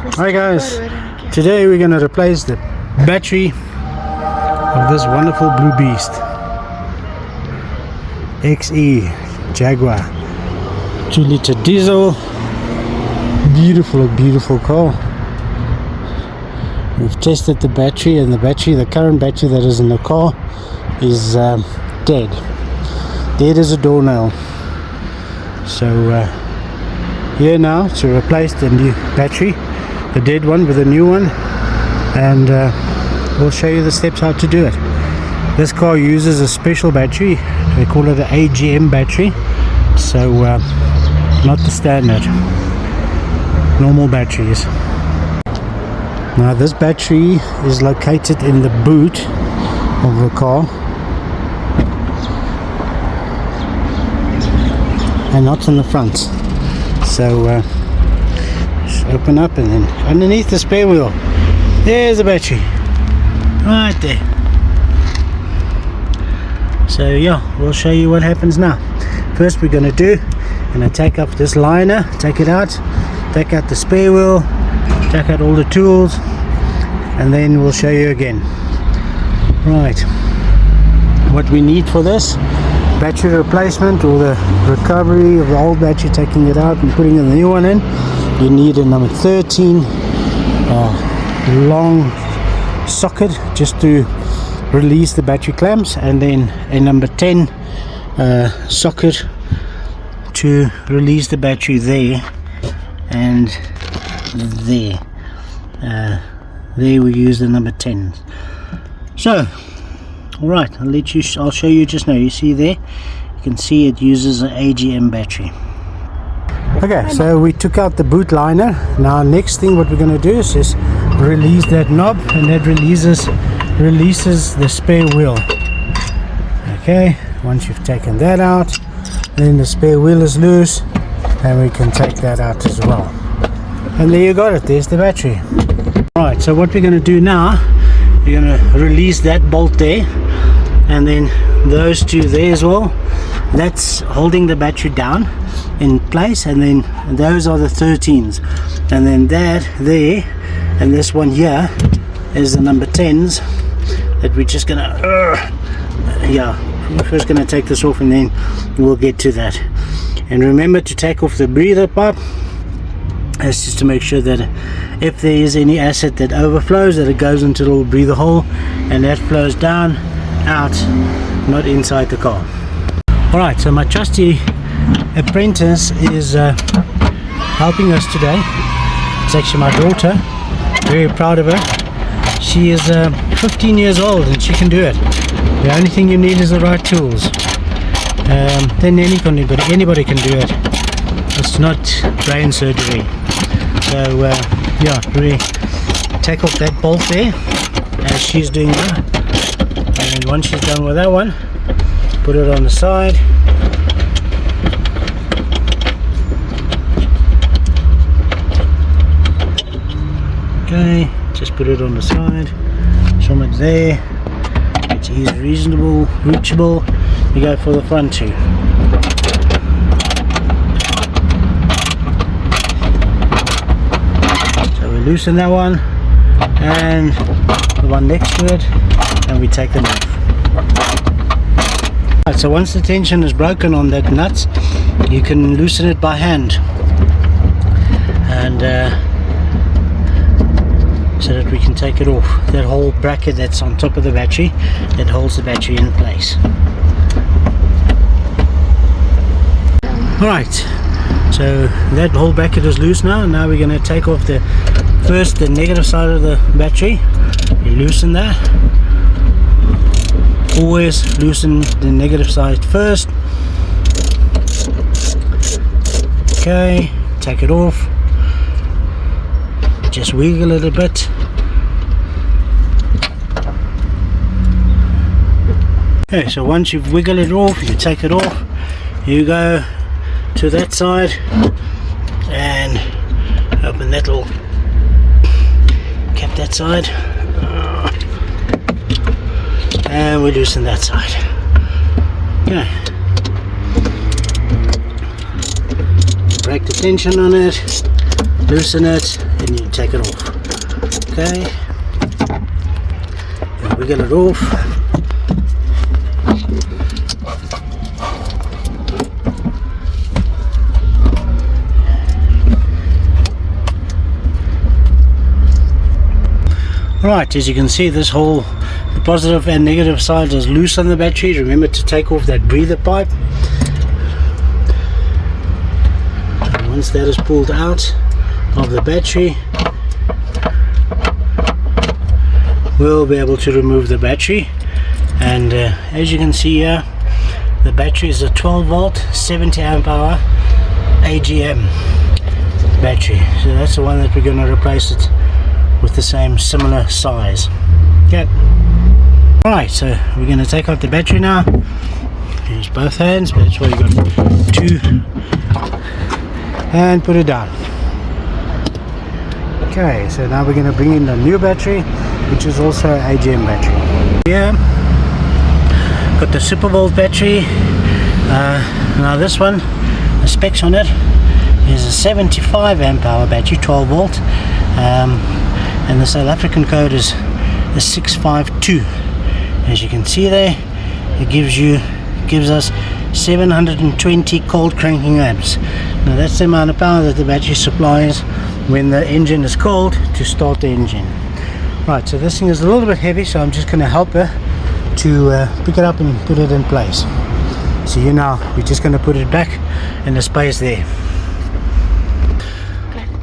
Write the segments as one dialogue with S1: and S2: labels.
S1: Hi guys, today we're going to replace the battery of this wonderful blue beast, XE Jaguar 2-liter diesel. Beautiful car. We've tested the battery, and the current battery that is in the car is dead as a doornail. So here now to replace the new battery, the dead one with a new one, and we'll show you the steps how to do it. This car uses a special battery. They call it an AGM battery, so not the standard normal batteries. Now this battery is located in the boot of the car and not in the front. So just open up, and then underneath the spare wheel there's the battery right there. So yeah, we'll show you what happens now. First we're going to take up this liner, take it out, take out the spare wheel, take out all the tools, and then we'll show you again. Right, what we need for this battery replacement, or the recovery of the old battery, taking it out and putting the new one in, you need a number 13 long socket just to release the battery clamps, and then a number 10 socket to release the battery there and there. There we use the number 10. So alright, I'll show you just now. You see there, you can see it uses an AGM battery. Okay, so we took out the boot liner. Now next thing what we're going to do is just release that knob, and that releases the spare wheel. Okay, once you've taken that out, then the spare wheel is loose, and we can take that out as well. And there you got it, there's the battery. Right, so what we're going to do now, you're going to release that bolt there, and then those two there as well. That's holding the battery down in place, and then those are the 13s, and then that there and this one here is the number 10s that we're just gonna we're first gonna take this off, and then we'll get to that. And remember to take off the breather pipe. That's just to make sure that if there is any acid that overflows, that it goes into the little breather hole, and that flows down, out, not inside the car. Alright, so my trusty apprentice is helping us today. It's actually my daughter. Very proud of her. She is 15 years old and she can do it. The only thing you need is the right tools. Then anybody can do it. It's not brain surgery. So yeah, really take off that bolt there as she's doing now, and then once she's done with that one, put it on the side. Okay, just put it on the side, somewhere there. It is reachable. We go for the front too. So we loosen that one and the one next to it, and we take them off. Right, so once the tension is broken on that nut, you can loosen it by hand, and so that we can take it off. That whole bracket that's on top of the battery, that holds the battery in place. Alright, so that whole bracket is loose now. Now we're going to take off the negative side of the battery. You loosen that. Always loosen the negative side first. Okay, take it off. Just wiggle it a bit. Okay, so once you've wiggled it off, you take it off, you go to that side and open that little cap, that side, and we loosen that side. Okay, break the tension on it, loosen it. and you take it off. Okay, and wiggle it off. Right, as you can see, this whole, the positive and negative side is loose on the battery. Remember to take off that breather pipe. And once that is pulled out of the battery, we'll be able to remove the battery. And as you can see here, the battery is a 12 volt 70 amp hour AGM battery. So that's the one that we're going to replace it with, the same similar size. Okay. Alright, so we're going to take out the battery now. Use both hands, but that's why you got two, and put it down. Okay, so now we're going to bring in the new battery, which is also an AGM battery. Here, got the Super Volt battery. Now this one, the specs on it is a 75 amp hour battery, 12 volt. And the South African code is 652. As you can see there, it gives us 720 cold cranking amps. Now that's the amount of power that the battery supplies when the engine is cold to start the engine. Right, so this thing is a little bit heavy, so I'm just going to help her to pick it up and put it in place. So you know, we're just going to put it back in the space there.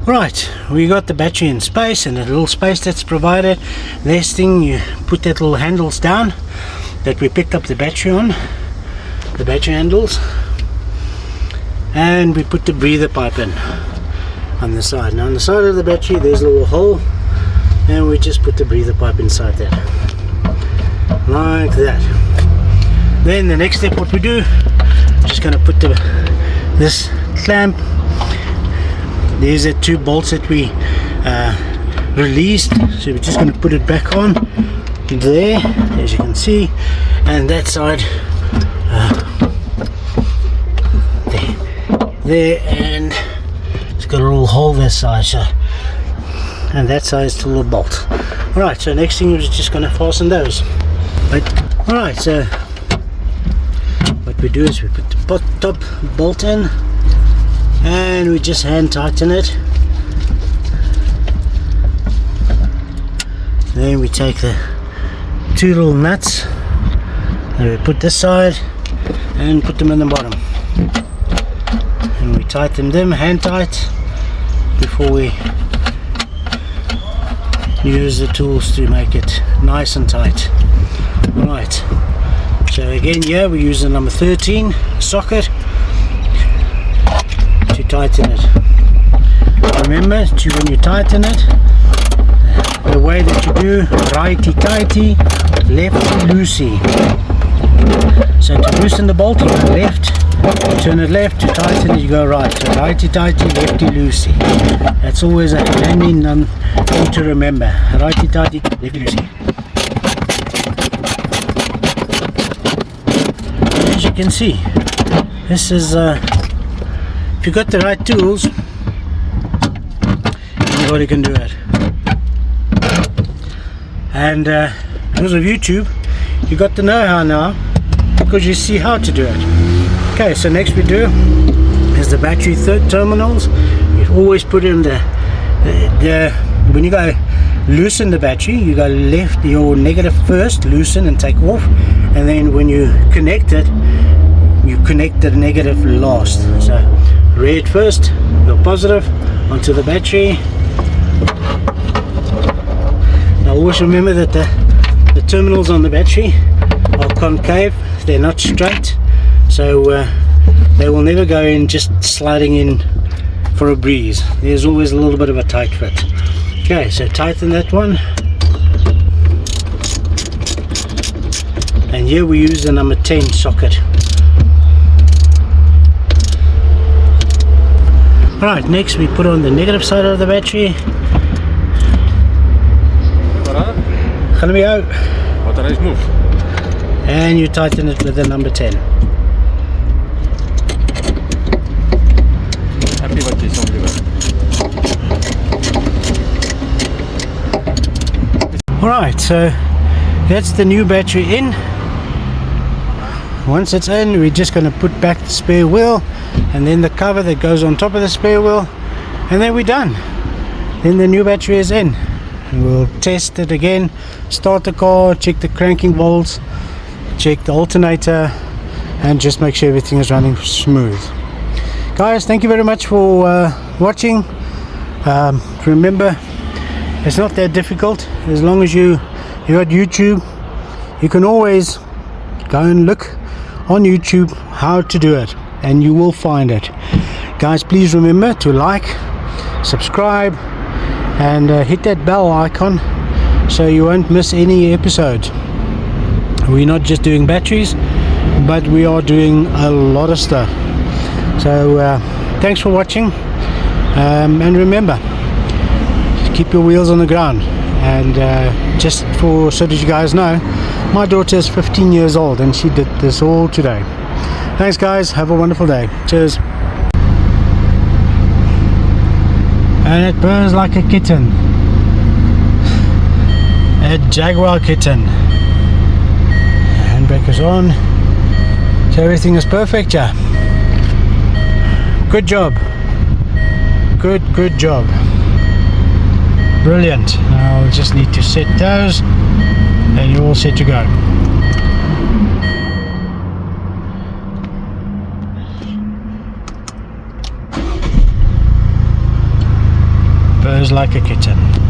S1: Right, we got the battery in space, and the little space that's provided. This thing, you put that little handles down that we picked up the battery on, the battery handles, and we put the breather pipe in on the side. Now on the side of the battery there's a little hole, and we just put the breather pipe inside there, like that. Then the next step, what we do, just going to put this clamp. There's the two bolts that we released, so we're just going to put it back on there, as you can see, and that side there, and it's got a little hole this side, so, and that side is still a bolt. Alright, so next thing is just going to fasten those. Alright, so what we do is we put the top bolt in, and we just hand tighten it. Then we take the two little nuts and we put this side and put them in the bottom, and we tighten them hand tight before we use the tools to make it nice and tight. Right, so again here we use the number 13 socket to tighten it. Remember to, when you tighten it, the way that you do, righty tighty, lefty loosey. So to loosen the bolt you go left, turn it left, to tighten it you go right. So righty tighty, lefty loosey. That's always a handy thing to remember. Righty tighty, lefty loosey. As you can see, this is if you got the right tools, anybody can do it. And because of YouTube, you got the know-how now, because you see how to do it. Okay, so next we do is the battery terminals. You always put in the when you go loosen the battery, you go left, your negative first, loosen and take off, and then when you connect it, you connect the negative last. So red first, your positive onto the battery. Now always remember that the terminals on the battery are concave, they're not straight, so they will never go in just sliding in for a breeze. There's always a little bit of a tight fit. Okay, so tighten that one, and here we use the number 10 socket. Alright, next we put on the negative side of the battery. Gaan we out. And you tighten it with the number 10.
S2: Happy birthday,
S1: Alright, so that's the new battery in. Once it's in, we're just going to put back the spare wheel and then the cover that goes on top of the spare wheel, and then we're done. Then the new battery is in. We'll test it again, start the car, check the cranking bolts, check the alternator, and just make sure everything is running smooth. Guys, thank you very much for watching. Remember, it's not that difficult. As long as you got YouTube, you can always go and look on YouTube how to do it, and you will find it. Guys, please remember to like, subscribe, and hit that bell icon so you won't miss any episode. We're not just doing batteries, but we are doing a lot of stuff. So thanks for watching, and remember, keep your wheels on the ground. And just so that you guys know, my daughter is 15 years old and she did this all today. Thanks guys, have a wonderful day. Cheers. And it burns like a kitten, a Jaguar kitten. Handbrake is on, so everything is perfect. Yeah, good job, good job, brilliant. Now we'll just need to set those and you're all set to go. Burns like a kitten.